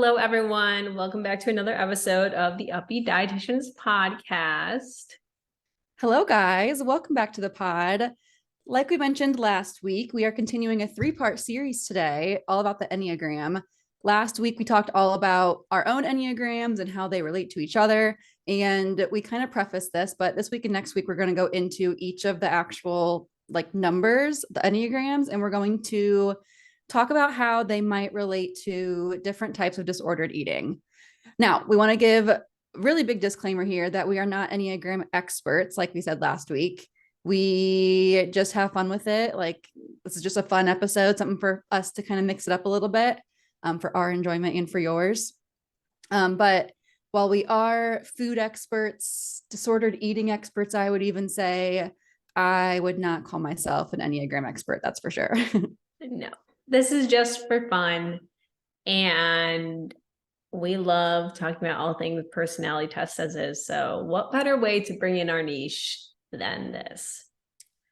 Hello, everyone. Welcome back to another episode of the Up-Beet Dietitians podcast. Hello, guys. Welcome back to the pod. Like we mentioned last week, we are continuing a 3-part series today, all about the Enneagram. Last week, we talked all about our own Enneagrams and how they relate to each other. And we kind of prefaced this, but this week and next week, we're going to go into each of the actual numbers, the Enneagrams, and we're going to talk about how they might relate to different types of disordered eating. Now, we want to give a really big disclaimer here that we are not Enneagram experts, like we said last week. We just have fun with it. This is just a fun episode, something for us to kind of mix it up a little bit for our enjoyment and for yours. But while we are food experts, disordered eating experts, I would even say, I would not call myself an Enneagram expert. That's for sure. No, this is just for fun. And we love talking about all things personality tests as is. So what better way to bring in our niche than this?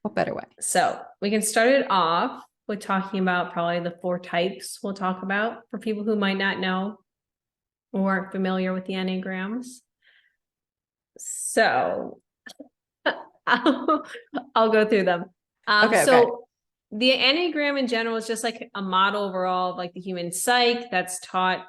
What better way? So we can start it off with talking about probably the 4 types we'll talk about for people who might not know or aren't familiar with the Enneagrams. So I'll go through them. Okay. The Enneagram in general is just like a model overall of like the human psyche that's taught.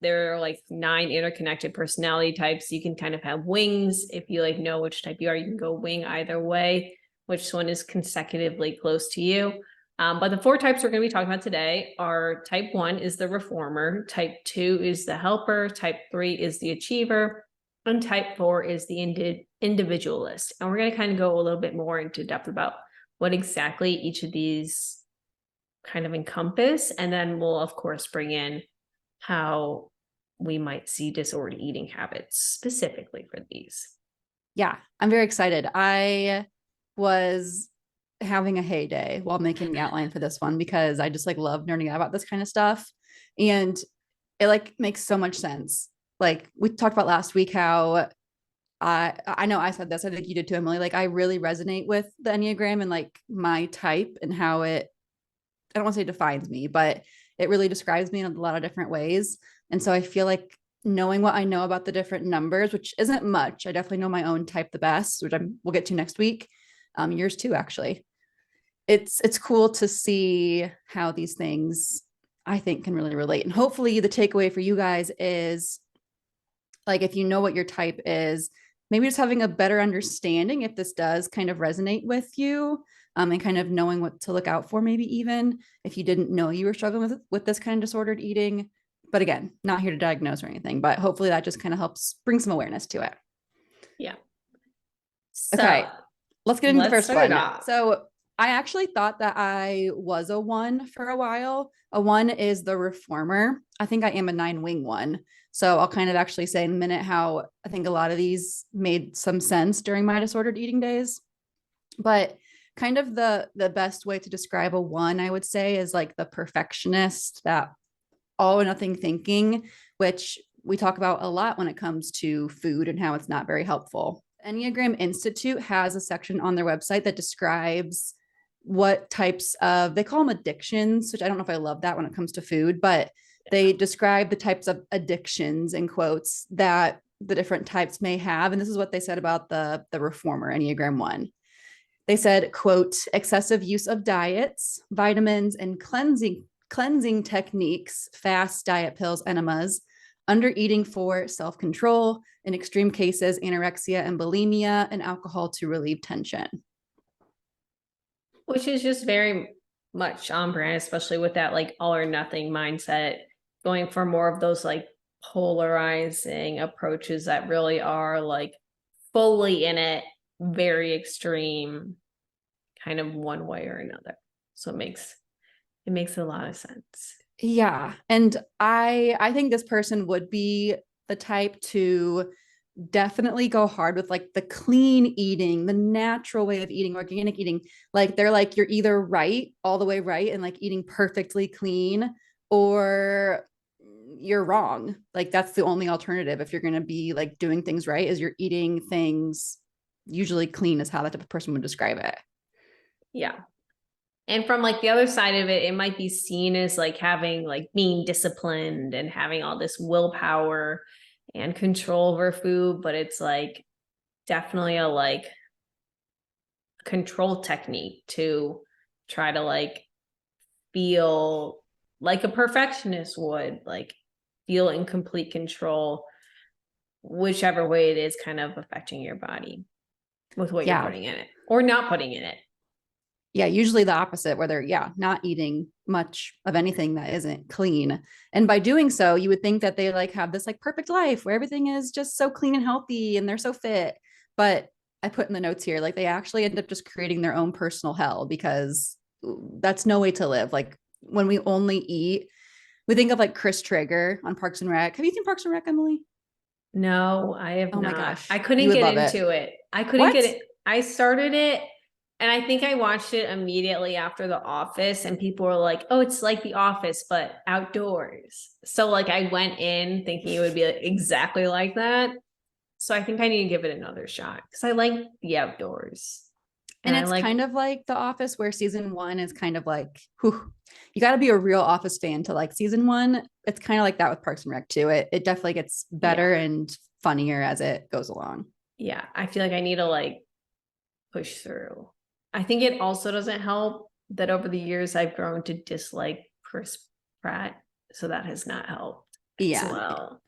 There are like 9 interconnected personality types. You can kind of have wings. If you know which type you are, you can go wing either way, which one is consecutively close to you. But the 4 types we're going to be talking about today are type 1 is the reformer, type 2 is the helper, type 3 is the achiever, and type 4 is the individualist. And we're going to kind of go a little bit more into depth about what exactly each of these kind of encompass. And then we'll, of course, bring in how we might see disordered eating habits specifically for these. Yeah, I'm very excited. I was having a heyday while making the outline for this one because I just love nerding out about this kind of stuff. And it makes so much sense. We talked about last week how I know I said this, I think you did too, Emily. I really resonate with the Enneagram and my type and how it, I don't want to say defines me, but it really describes me in a lot of different ways. And so I feel like knowing what I know about the different numbers, which isn't much, I definitely know my own type the best, which we'll get to next week. Yours too, actually. It's cool to see how these things I think can really relate. And hopefully the takeaway for you guys is if you know what your type is, maybe just having a better understanding if this does kind of resonate with you, and kind of knowing what to look out for, maybe even if you didn't know you were struggling with this kind of disordered eating. But again, not here to diagnose or anything, but hopefully that just kind of helps bring some awareness to it. Yeah. Okay, let's get into the first one. So I actually thought that I was a 1 for a while. A 1 is the reformer. I think I am a 9 wing 1. So I'll kind of actually say in a minute how I think a lot of these made some sense during my disordered eating days. But kind of the best way to describe a 1, I would say, is the perfectionist, that all or nothing thinking, which we talk about a lot when it comes to food and how it's not very helpful. Enneagram Institute has a section on their website that describes what types of, they call them addictions, which I don't know if I love that when it comes to food, but they describe the types of addictions, in quotes, that the different types may have. And this is what they said about the reformer, Enneagram 1. They said, quote, excessive use of diets, vitamins, and cleansing techniques, fast diet pills, enemas, under eating for self-control, in extreme cases, anorexia and bulimia, and alcohol to relieve tension. Which is just very much on brand, especially with that all or nothing mindset, going for more of those polarizing approaches that really are fully in it, very extreme, kind of one way or another. So it makes a lot of sense. Yeah. And I think this person would be the type to definitely go hard with the clean eating, the natural way of eating, organic eating. They're you're either right, all the way right, and eating perfectly clean, or you're wrong. That's the only alternative if you're going to be doing things right, is you're eating things usually clean, is how that type of person would describe it. Yeah. And from like the other side of it, it might be seen as like having like being disciplined and having all this willpower and control over food, but it's like definitely a like control technique to try to like feel like a perfectionist would, like feel in complete control, whichever way it is kind of affecting your body with what you're putting in it or not putting in it. Yeah, usually the opposite, where they're not eating much of anything that isn't clean. And by doing so, you would think that they like have this like perfect life where everything is just so clean and healthy and they're so fit. But I put in the notes here, like they actually end up just creating their own personal hell, because that's no way to live. Like when we only eat, we think of like Chris Traeger on Parks and Rec. Have you seen Parks and Rec, Emily? No, I have not. My gosh. I couldn't get into it. I couldn't get it. I started it and I think I watched it immediately after The Office, and people were like, oh, it's like The Office, but outdoors. So like I went in thinking it would be exactly like that. So I think I need to give it another shot because I like the outdoors. And it's kind of like The Office, where season 1 is kind of like, whew, you got to be a real Office fan to like season 1. It's kind of like that with Parks and Rec too. It definitely gets better and funnier as it goes along. Yeah, I feel like I need to like push through. I think it also doesn't help that over the years I've grown to dislike Chris Pratt, so that has not helped as well.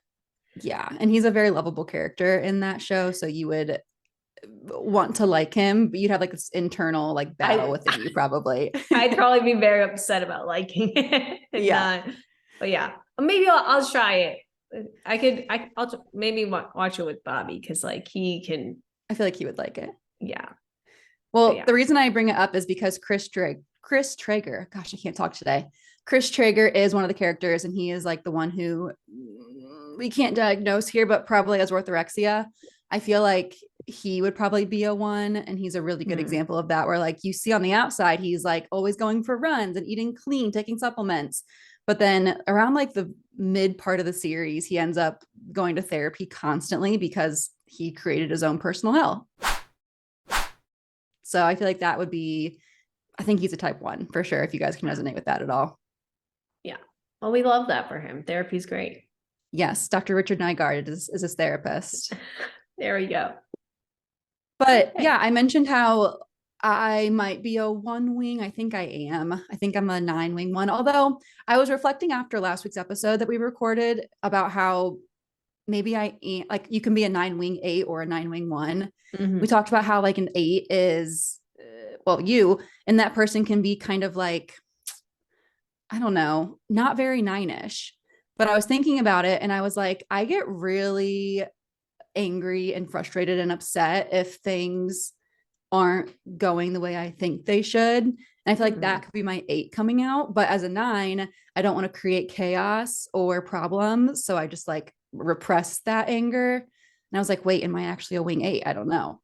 Yeah, and he's a very lovable character in that show, so you would want to like him, but you'd have like this internal like battle within you probably. I'd probably be very upset about liking it. But maybe I'll try it. I'll maybe watch it with Bobby, because like he can. I feel like he would like it. Yeah. Well, the reason I bring it up is because Chris Traeger, gosh, I can't talk today. Chris Traeger is one of the characters, and he is like the one who we can't diagnose here, but probably has orthorexia. I feel like he would probably be a 1, and he's a really good example of that, where like you see on the outside, he's like always going for runs and eating clean, taking supplements. But then around like the mid part of the series, he ends up going to therapy constantly because he created his own personal hell. So I feel like that would be, I think he's a type 1 for sure, if you guys can resonate with that at all. Yeah. Well, we love that for him. Therapy's great. Yes. Dr. Richard Nygaard is his therapist. There we go. But I mentioned how I might be a 1 wing. I think I am. I think I'm a 9 wing 1. Although I was reflecting after last week's episode that we recorded about how maybe I ain't, like you can be a 9 wing 8 or a 9 wing 1. We talked about how like an 8 is, you and that person can be kind of like, I don't know, not very 9ish. But I was thinking about it and I was like, I get really angry and frustrated and upset if things aren't going the way I think they should. And I feel like that could be my 8 coming out. But as a 9, I don't want to create chaos or problems. So I just like repress that anger. And I was like, wait, am I actually a wing 8? I don't know.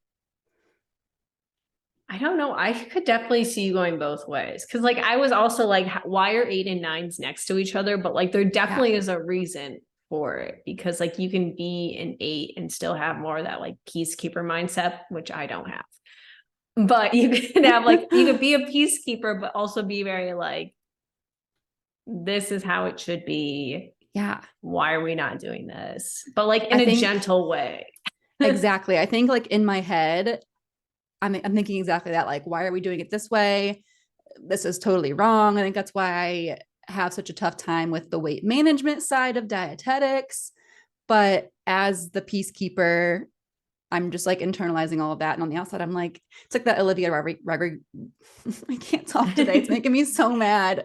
I don't know. I could definitely see you going both ways. Cause like, I was also like, why are 8 and 9s next to each other? But like, there definitely is a reason for it, because like you can be an 8 and still have more of that like peacekeeper mindset, which I don't have. But you could have like, you could be a peacekeeper, but also be very like, this is how it should be. Yeah. Why are we not doing this? But like in a gentle way. Exactly. I think like in my head, I'm thinking exactly that. Like, why are we doing it this way? This is totally wrong. I think that's why I have such a tough time with the weight management side of dietetics. But as the peacekeeper, I'm just like internalizing all of that. And on the outside, I'm like, it's like that Olivia Rodrigo. I can't talk today. It's making me so mad.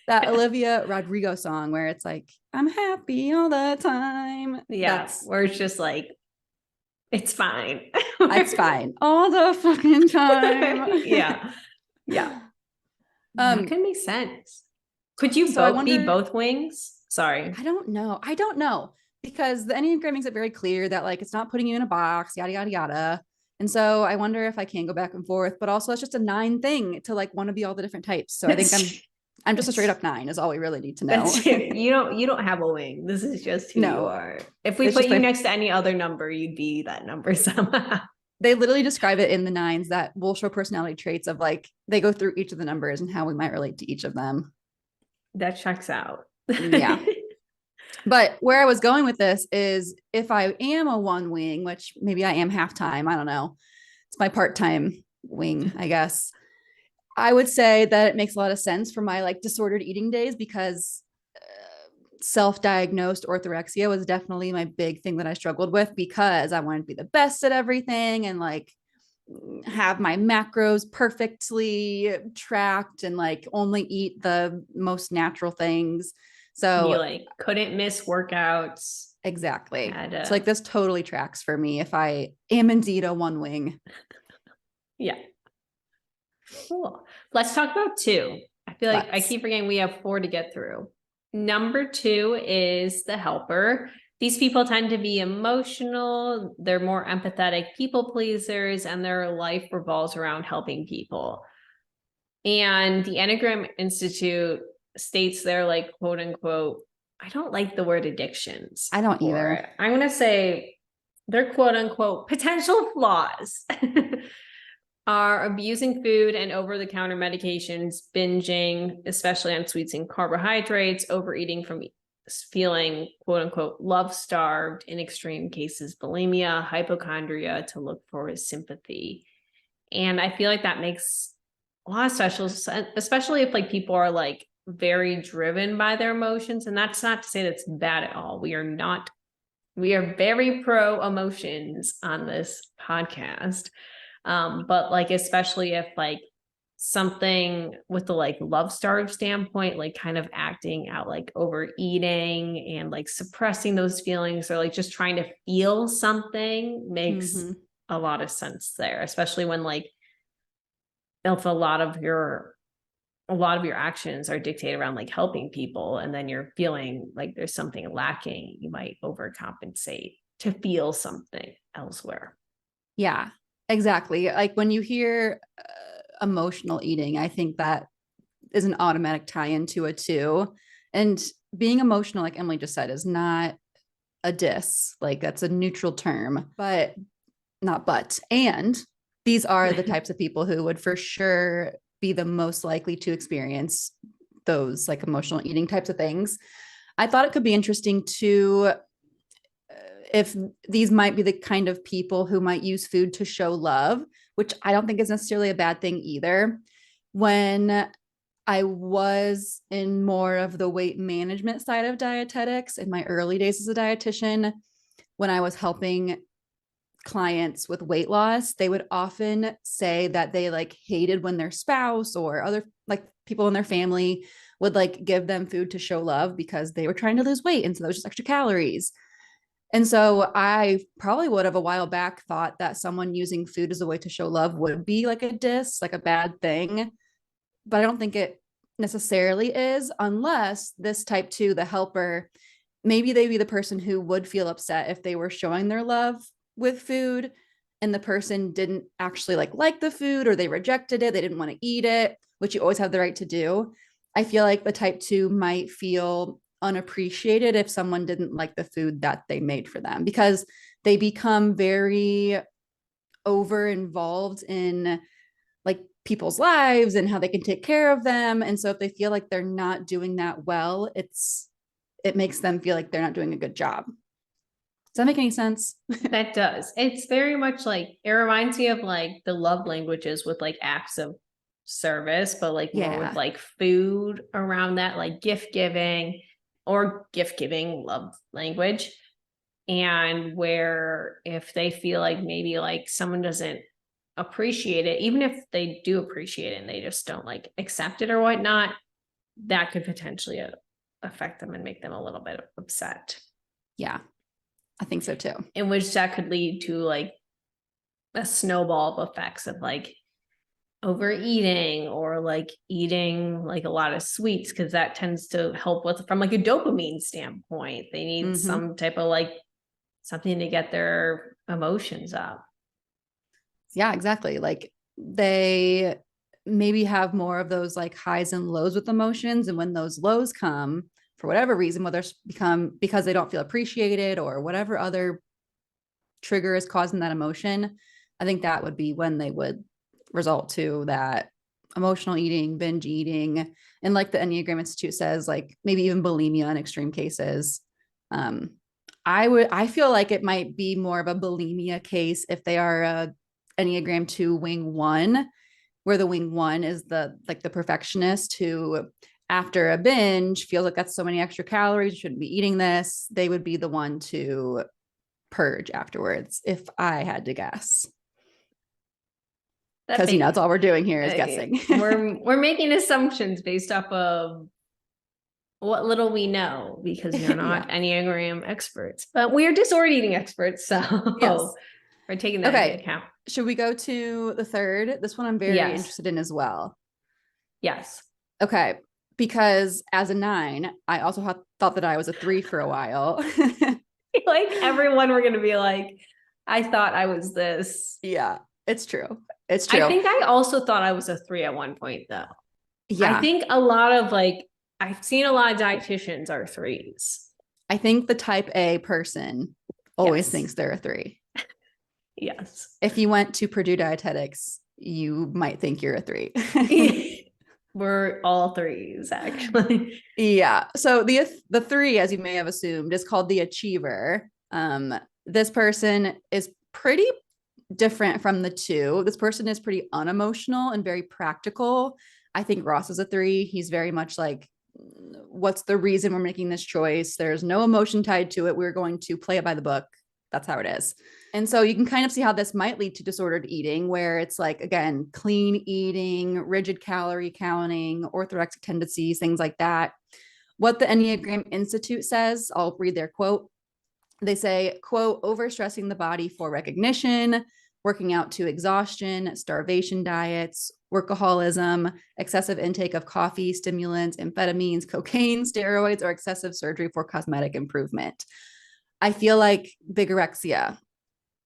That Olivia Rodrigo song where it's like, I'm happy all the time. Yeah. Where it's just like, it's fine. It's fine all the fucking time. Yeah. That can make sense. Could you be both wings? Sorry. I don't know. Because the Enneagram makes it very clear that like it's not putting you in a box, yada yada yada. And so I wonder if I can go back and forth, but also it's just a 9 thing to like want to be all the different types. So I think I'm just a straight up 9 is all we really need to know. You don't have a wing. This is just who you are. If we put you next to any other number, you'd be that number somehow. They literally describe it in the 9s that will show personality traits of like, they go through each of the numbers and how we might relate to each of them. That checks out. Yeah. But where I was going with this is if I am a 1 wing, which maybe I am half time, I don't know. It's my part-time wing, I guess. I would say that it makes a lot of sense for my like disordered eating days because self-diagnosed orthorexia was definitely my big thing that I struggled with because I wanted to be the best at everything and like have my macros perfectly tracked and like only eat the most natural things. So you like couldn't miss workouts. Exactly. So like this totally tracks for me if I am indeed a 1 wing. Yeah. Cool. Let's talk about 2. I feel like I keep forgetting we have 4 to get through. Number 2 is the helper. These people tend to be emotional. They're more empathetic people pleasers, and their life revolves around helping people. And the Enneagram Institute states they're like, quote unquote, I don't like the word addictions. I don't either. I'm going to say they're quote unquote potential flaws are abusing food and over-the-counter medications, binging, especially on sweets and carbohydrates, overeating from feeling quote unquote love-starved, in extreme cases, bulimia, hypochondria to look for sympathy. And I feel like that makes a lot of special sense, especially if like people are like very driven by their emotions. And that's not to say that's bad at all. We are very pro emotions on this podcast. But like, especially if like something with the like love starved standpoint, like kind of acting out, like overeating and like suppressing those feelings or like just trying to feel something makes a lot of sense there, especially when like if a lot of your actions are dictated around like helping people and then you're feeling like there's something lacking, you might overcompensate to feel something elsewhere. Yeah, exactly. Like when you hear emotional eating, I think that is an automatic tie into a 2. And being emotional, like Emily just said, is not a diss. Like that's a neutral term, but not but. And these are the types of people who would for sure be the most likely to experience those like emotional eating types of things. I thought it could be interesting to if these might be the kind of people who might use food to show love, which I don't think is necessarily a bad thing either. When I was in more of the weight management side of dietetics in my early days as a dietitian, when I was helping clients with weight loss, they would often say that they like hated when their spouse or other like people in their family would like give them food to show love because they were trying to lose weight. And so there was just extra calories. And so I probably would have a while back thought that someone using food as a way to show love would be like a diss, like a bad thing. But I don't think it necessarily is, unless this type 2, the helper, maybe they'd be the person who would feel upset if they were showing their love with food and the person didn't actually like the food or they rejected it. They didn't want to eat it, which you always have the right to do. I feel like the type 2 might feel unappreciated if someone didn't like the food that they made for them because they become very over involved in like people's lives and how they can take care of them. And so if they feel like they're not doing that well, it makes them feel like they're not doing a good job. Does that make any sense? That does. It's very much like, it reminds me of like the love languages with like acts of service, but like more with like food around that, like gift giving love language. And where if they feel like maybe like someone doesn't appreciate it, even if they do appreciate it and they just don't like accept it or whatnot, that could potentially affect them and make them a little bit upset. Yeah, I think so too. In which that could lead to like a snowball of effects of like overeating or like eating like a lot of sweets, because that tends to help with from like a dopamine standpoint. They need some type of like something to get their emotions up. Yeah, exactly. Like they maybe have more of those like highs and lows with emotions. And when those lows come for whatever reason, whether it's because they don't feel appreciated or whatever other trigger is causing that emotion, I think that would be when they would result to that emotional eating, binge eating, and like the Enneagram Institute says, like maybe even bulimia in extreme cases. I feel like it might be more of a bulimia case if they are a Enneagram 2 wing 1, where the wing 1 is the perfectionist who after a binge feels like that's so many extra calories, shouldn't be eating this. They would be the one to purge afterwards, if I had to guess. Because that's all we're doing here is guessing. we're making assumptions based off of what little we know, because we're not Enneagram experts, but we're disorder eating experts. So yes. We're taking that into account. Should we go to the third? This one I'm very interested in as well. Yes. Okay. Because as a 9, I also thought that I was a 3 for a while. Like everyone, we're going to be like, I thought I was this. Yeah, it's true. It's true. I think I also thought I was a 3 at one point though. Yeah. I think a lot of I've seen a lot of dietitians are 3s. I think the type A person always thinks they're a 3. Yes. If you went to Purdue Dietetics, you might think you're a 3. We're all 3s, actually. Yeah. So the 3, as you may have assumed, is called the achiever. This person is pretty different from the 2. This person is pretty unemotional and very practical. I think Ross is a 3. He's very much like, what's the reason we're making this choice? There's no emotion tied to it. We're going to play it by the book. That's how it is. And so you can kind of see how this might lead to disordered eating, where it's like, again, clean eating, rigid calorie counting, orthorexic tendencies, things like that. What the Enneagram Institute says, I'll read their quote. They say, quote, overstressing the body for recognition, working out to exhaustion, starvation diets, workaholism, excessive intake of coffee, stimulants, amphetamines, cocaine, steroids, or excessive surgery for cosmetic improvement. I feel like bigorexia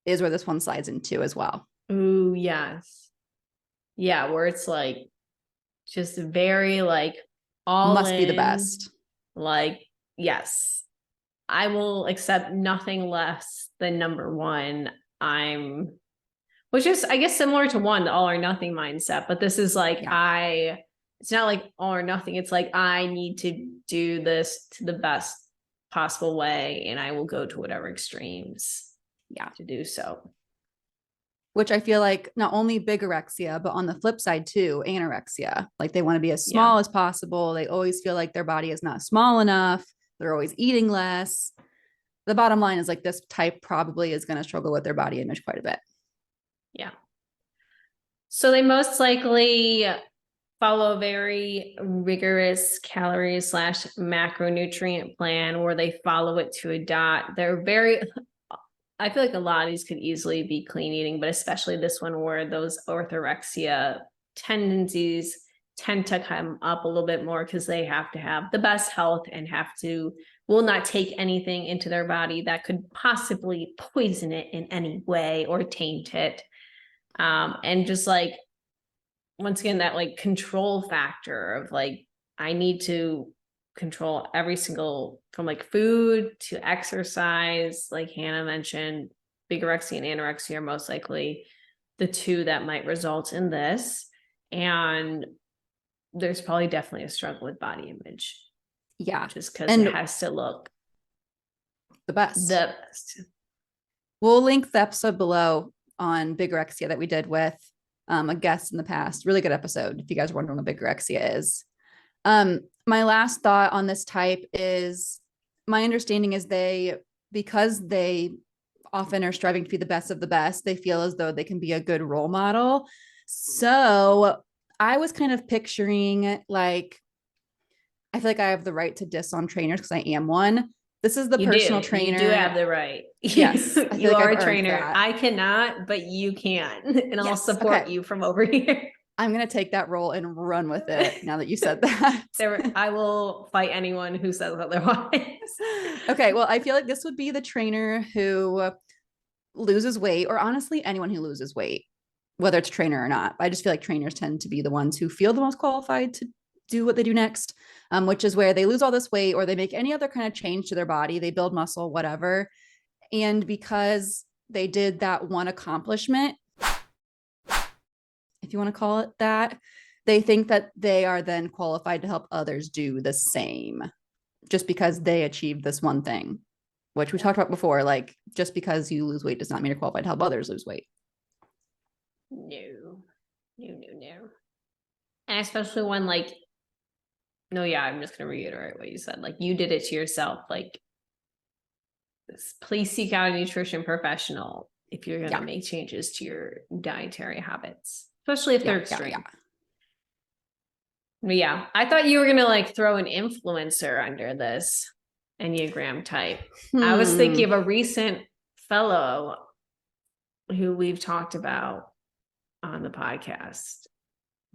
is where this one slides into as well. Ooh, yes. Yeah, where it's like just very all must be the best. Yes, I will accept nothing less than number 1. Which is, I guess, similar to 1, the all or nothing mindset, but this is it's not like all or nothing. It's like, I need to do this to the best possible way, and I will go to whatever extremes to do so. Which I feel like not only bigorexia, but on the flip side too, anorexia. Like they want to be as small as possible. They always feel like their body is not small enough. They're always eating less. The bottom line is like this type probably is going to struggle with their body image quite a bit. Yeah. So they most likely follow a very rigorous calorie / macronutrient plan, where they follow it to a dot. I feel like a lot of these could easily be clean eating, but especially this one, where those orthorexia tendencies tend to come up a little bit more, because they have to have the best health and will not take anything into their body that could possibly poison it in any way or taint it. And just once again, that control factor of I need to control every single, from food to exercise. Like Hannah mentioned, bigorexia and anorexia are most likely the 2 that might result in this. And there's probably definitely a struggle with body image. Yeah. Just because it has to look the best. We'll link the episode below on bigorexia that we did with a guest in the past. Really good episode, if you guys are wondering what bigorexia is. My last thought on this type is, my understanding is because they often are striving to be the best of the best, they feel as though they can be a good role model. So I was kind of picturing I feel like I have the right to diss on trainers because I am one. This is the personal trainer. You do have the right. Yes. You are a trainer. I cannot, but you can. And I'll support you from over here. I'm going to take that role and run with it now that you said that. I will fight anyone who says otherwise. Okay. Well, I feel like this would be the trainer who loses weight, or honestly, anyone who loses weight, whether it's a trainer or not. I just feel like trainers tend to be the ones who feel the most qualified to do what they do next, which is where they lose all this weight or they make any other kind of change to their body. They build muscle, whatever. And because they did that one accomplishment, if you want to call it that, they think that they are then qualified to help others do the same just because they achieved this one thing, which we talked about before. Like, just because you lose weight does not mean you're qualified to help others lose weight. No. And especially when like, no, yeah, I'm just going to reiterate what you said. Like, you did it to yourself. Like, please seek out a nutrition professional if you're going to make changes to your dietary habits, especially if they're extreme. But yeah, I thought you were going to like throw an influencer under this Enneagram type. I was thinking of a recent fellow who we've talked about on the podcast,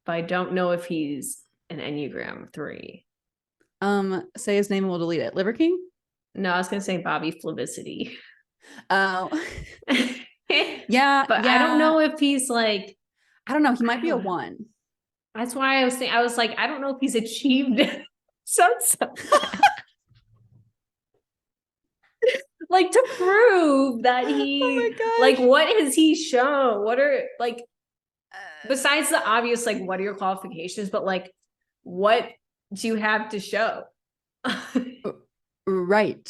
but I don't know if he's an Enneagram 3. Say his name and we'll delete it. Liver King? No, I was going to say Bobby Flavicity. Oh. But I don't know if he's like, I don't know. He might be a 1. That's why I was saying, I was like, I don't know if he's achieved something. Like, to prove that he, like, what has he shown? What are, like, besides the obvious, like, what are your qualifications? But, like, what do you have to show? Right.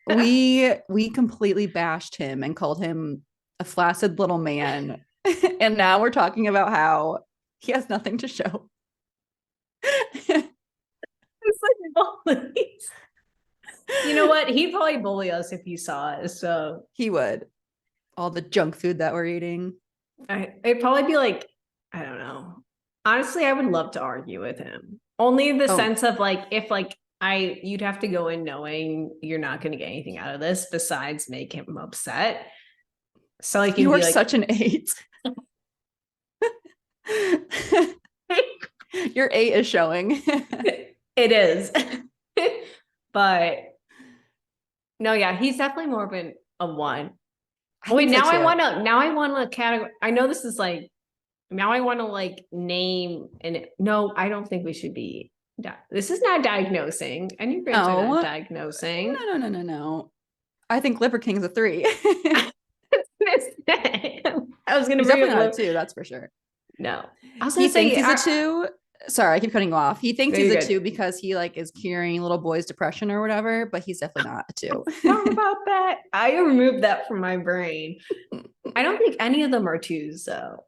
We completely bashed him and called him a flaccid little man. And now we're talking about how he has nothing to show. It's like bullies. You know what? He'd probably bully us if he saw us. So he would. All the junk food that we're eating. It'd probably be like, I don't know. Honestly, I would love to argue with him. Only in the sense of like, if like you'd have to go in knowing you're not going to get anything out of this besides make him upset. So like, you are like, such an 8. Your 8 is showing. It is. But no, yeah, he's definitely more of a 1. Wait, now I want to category. I know this is like, now I want to like name, and no, I don't think we should be. This is not diagnosing. Enneagrams are not diagnosing. No. I think Liver King's a 3. I was going to bring definitely not a 2. That's for sure. No, he thinks he's a 2. Sorry, I keep cutting you off. He thinks he's a 2 because he like is curing little boys' depression or whatever, but he's definitely not a 2. Talk about that. I removed that from my brain. I don't think any of them are 2s though.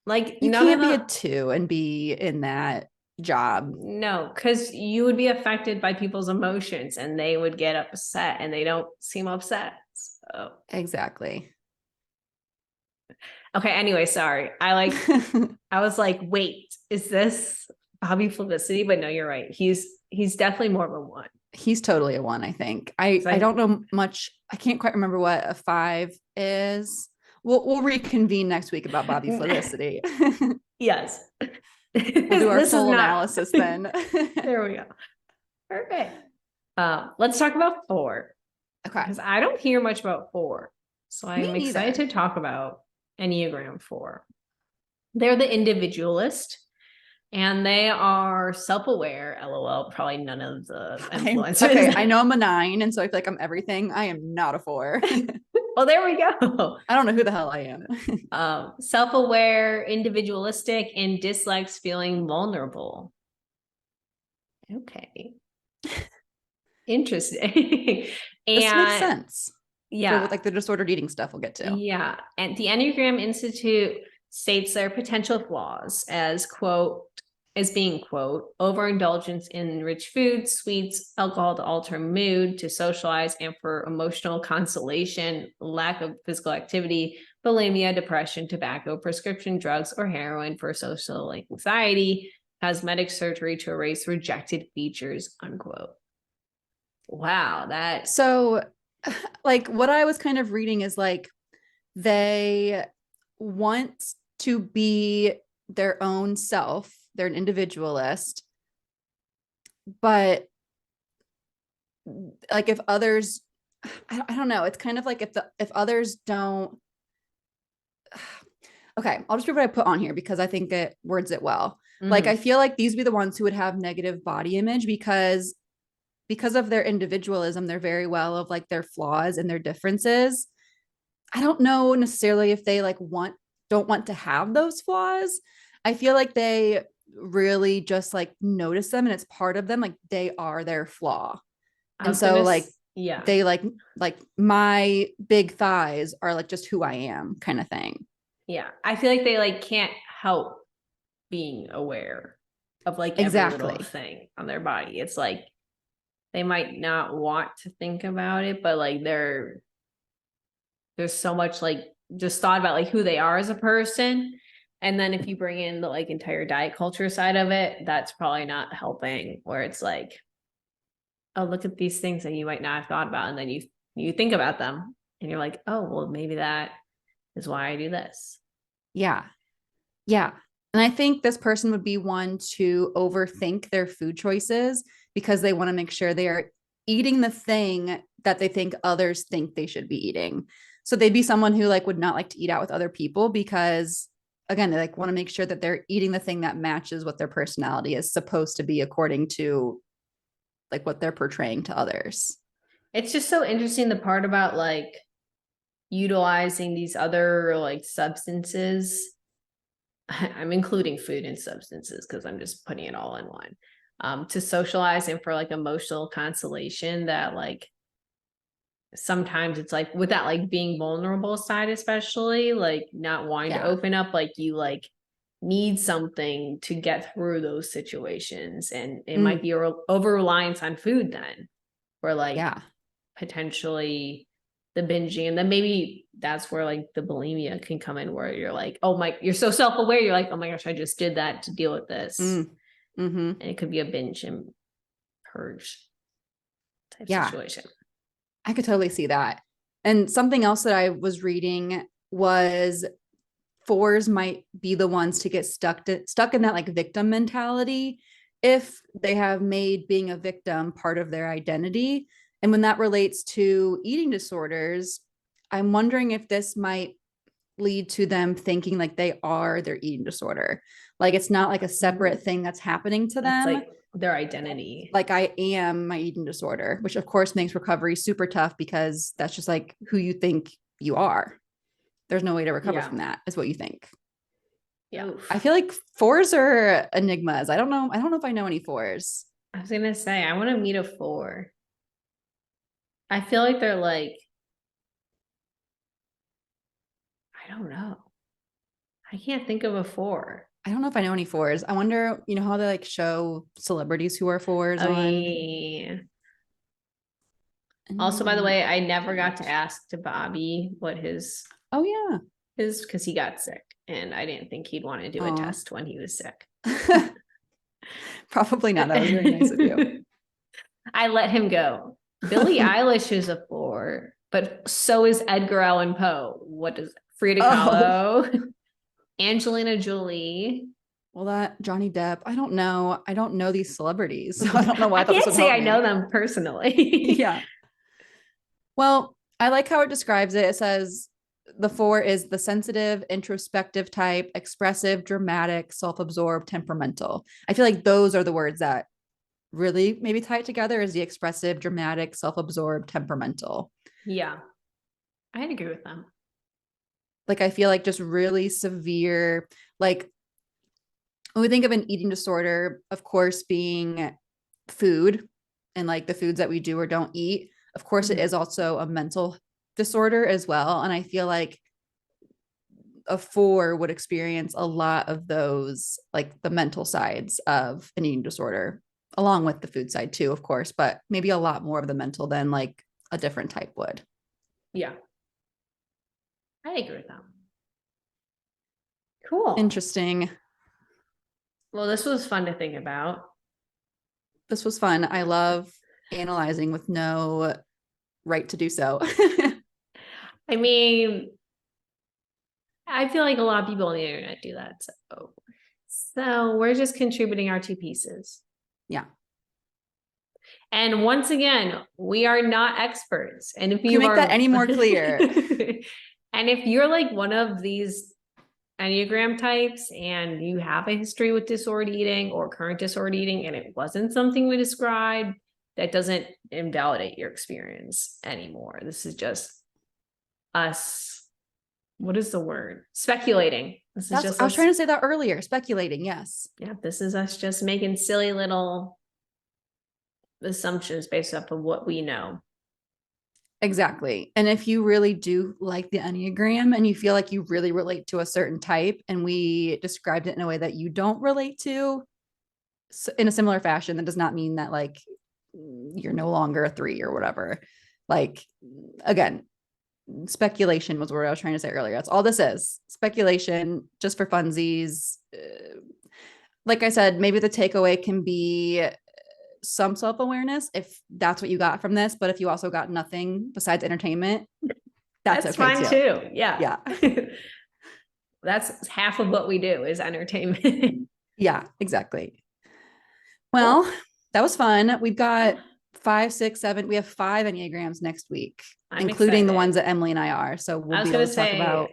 Like, you can't be a 2 and be in that job. No, because you would be affected by people's emotions and they would get upset, and they don't seem upset. So exactly. Okay, anyway, sorry. I was like, wait, is this Bobby Flavicity? But no, you're right. He's definitely more of a 1. He's totally a 1, I think. I don't know much. I can't quite remember what a 5 is. We'll reconvene next week about Bobby Flavicity. Yes. We'll do our full analysis then. There we go. Perfect. Let's talk about 4. Okay. Because I don't hear much about 4. So I'm excited to talk about Enneagram 4. They're the individualist, and they are self-aware. LOL. Probably none of the influencers. Okay, I know I'm a 9, and so I feel like I'm everything. I am not a 4. Well, there we go. I don't know who the hell I am. Self-aware, individualistic, and dislikes feeling vulnerable. Okay. Interesting. And this makes sense. Yeah. With like the disordered eating stuff we'll get to. Yeah. And the Enneagram Institute states their potential flaws as being, quote, overindulgence in rich foods, sweets, alcohol to alter mood, to socialize, and for emotional consolation, lack of physical activity, bulimia, depression, tobacco, prescription drugs, or heroin for social anxiety, cosmetic surgery to erase rejected features, unquote. Wow. So like what I was kind of reading is like they want to be their own self. They're an individualist, but like if others, I don't know. It's kind of like if others don't. Okay, I'll just read what I put on here because I think it words it well. Mm-hmm. Like I feel like these would be the ones who would have negative body image because of their individualism. They're very well of like their flaws and their differences. I don't know necessarily if they like don't want to have those flaws. I feel like they really just like notice them and it's part of them. Like they are their flaw. And so like, yeah, they like my big thighs are like just who I am kind of thing. Yeah. I feel like they like can't help being aware of like every little thing on their body. It's like they might not want to think about it, but like there's so much like just thought about like who they are as a person. And then if you bring in the like entire diet culture side of it, that's probably not helping, where it's like, oh, look at these things that you might not have thought about. And then you think about them and you're like, oh, well, maybe that is why I do this. Yeah. Yeah. And I think this person would be one to overthink their food choices because they want to make sure they are eating the thing that they think others think they should be eating. So they'd be someone who like would not like to eat out with other people because again, they like want to make sure that they're eating the thing that matches what their personality is supposed to be according to like what they're portraying to others. It's just so interesting the part about like utilizing these other like substances. I'm including food and substances because I'm just putting it all in one, to socialize and for like emotional consolation, that like sometimes it's like with that like being vulnerable side, especially like not wanting to open up, like you like need something to get through those situations, and it might be over reliance on food then, where like potentially the binging, and then maybe that's where like the bulimia can come in, where you're like, oh my, you're so self-aware, you're like, oh my gosh, I just did that to deal with this. And it could be a binge and purge type situation. I could totally see that. And something else that I was reading was 4s might be the ones to get stuck in that like victim mentality if they have made being a victim part of their identity. And when that relates to eating disorders, I'm wondering if this might lead to them thinking like they are their eating disorder. Like it's not like a separate thing that's happening to them. It's like their identity. Like I am my eating disorder, which of course makes recovery super tough because that's just like who you think you are. There's no way to recover from that, is what you think. Yeah. I feel like 4s are enigmas. I don't know if I know any 4s. I was gonna say, I want to meet a 4. I feel like they're like, I don't know. I can't think of a 4. I don't know if I know any 4s. I wonder, you know how they like show celebrities who are 4s on. Also, by the way, I never got to ask to Bobby what his is, because he got sick and I didn't think he'd want to do a test when he was sick. Probably not. That was very nice of you. I let him go. Billie Eilish is a 4, but so is Edgar Allan Poe. What is Frida Kahlo? Angelina Jolie. Well, that Johnny Depp. I don't know these celebrities. So I don't know why I can't say I know them personally. Yeah. Well, I like how it describes it. It says the 4 is the sensitive, introspective type, expressive, dramatic, self-absorbed, temperamental. I feel like those are the words that really maybe tie it together, is the expressive, dramatic, self-absorbed, temperamental. Yeah. I'd agree with them. Like, I feel like just really severe, like when we think of an eating disorder, of course, being food and like the foods that we do or don't eat, of course, it is also a mental disorder as well. And I feel like a 4 would experience a lot of those, like the mental sides of an eating disorder, along with the food side too, of course, but maybe a lot more of the mental than like a different type would. Yeah. I agree with that. Cool. Interesting. Well, this was fun to think about. This was fun. I love analyzing with no right to do so. I mean, I feel like a lot of people on the internet do that. So we're just contributing our 2 pieces. Yeah. And once again, we are not experts. And if you make that any more clear. And if you're like one of these Enneagram types and you have a history with disordered eating or current disordered eating, and it wasn't something we described, that doesn't invalidate your experience anymore. This is just us, what is the word? Speculating. I was trying to say that earlier. Speculating. Yes. Yeah. This is us just making silly little assumptions based off of what we know. Exactly. And if you really do like the Enneagram and you feel like you really relate to a certain type, and we described it in a way that you don't relate to in a similar fashion, that does not mean that like you're no longer a 3 or whatever. Like, again, speculation was what I was trying to say earlier. That's all this is. Speculation, just for funsies. Like I said, maybe the takeaway can be some self-awareness if that's what you got from this, but if you also got nothing besides entertainment, that's okay fine too. Yeah. That's half of what we do is entertainment. Yeah, exactly. Well, cool. That was fun. We've got 5, 6, 7. We have 5 Enneagrams next week, including excited. The ones that Emily and I are. So we'll be able to talk about.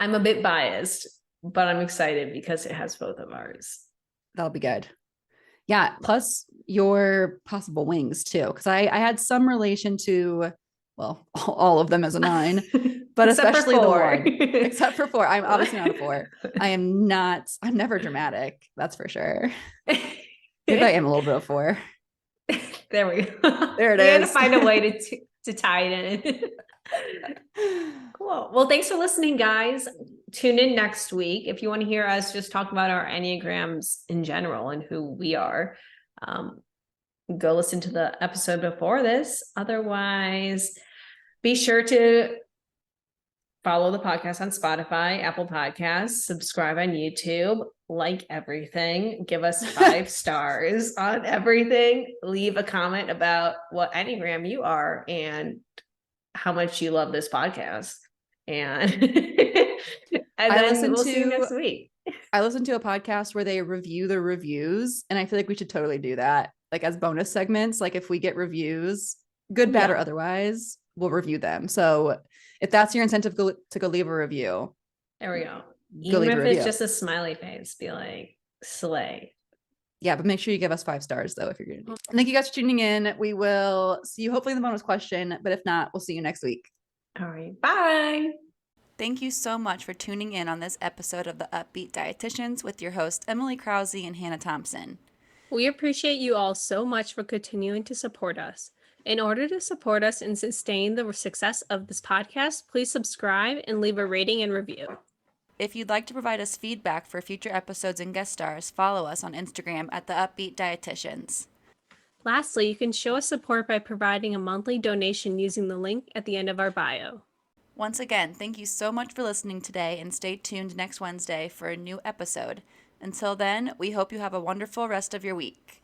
I'm a bit biased, but I'm excited because it has both of ours. That'll be good. Yeah. Plus your possible wings too. Cause I had some relation to, well, all of them as a 9, but especially the 1, except for 4. I'm obviously not a 4. I'm never dramatic. That's for sure. Maybe I am a little bit of 4. There we go. There it is. We had to find a way to tie it in. Cool. Well, thanks for listening, guys. Tune in next week if you want to hear us just talk about our Enneagrams in general and who we are. Go listen to the episode before this. Otherwise, be sure to follow the podcast on Spotify, Apple Podcasts, subscribe on YouTube, like everything, give us 5 stars on everything, leave a comment about what Enneagram you are and how much you love this podcast. And, then we'll see you next week. I listened to a podcast where they review the reviews, and I feel like we should totally do that. Like as bonus segments, like if we get reviews, good, bad, or otherwise, we'll review them. So if that's your incentive to go leave a review. There we go. Even if it's just a smiley face, be like, slay. Yeah, but make sure you give us 5 stars though, if you're going to. And thank you guys for tuning in. We will see you hopefully in the bonus question, but if not, we'll see you next week. All right. Bye. Thank you so much for tuning in on this episode of the Up-Beet Dietitians with your hosts, Emily Krause and Hannah Thompson. We appreciate you all so much for continuing to support us. In order to support us and sustain the success of this podcast, please subscribe and leave a rating and review. If you'd like to provide us feedback for future episodes and guest stars, follow us on Instagram at the Up-Beet Dietitians. Lastly, you can show us support by providing a monthly donation using the link at the end of our bio. Once again, thank you so much for listening today, and stay tuned next Wednesday for a new episode. Until then, we hope you have a wonderful rest of your week.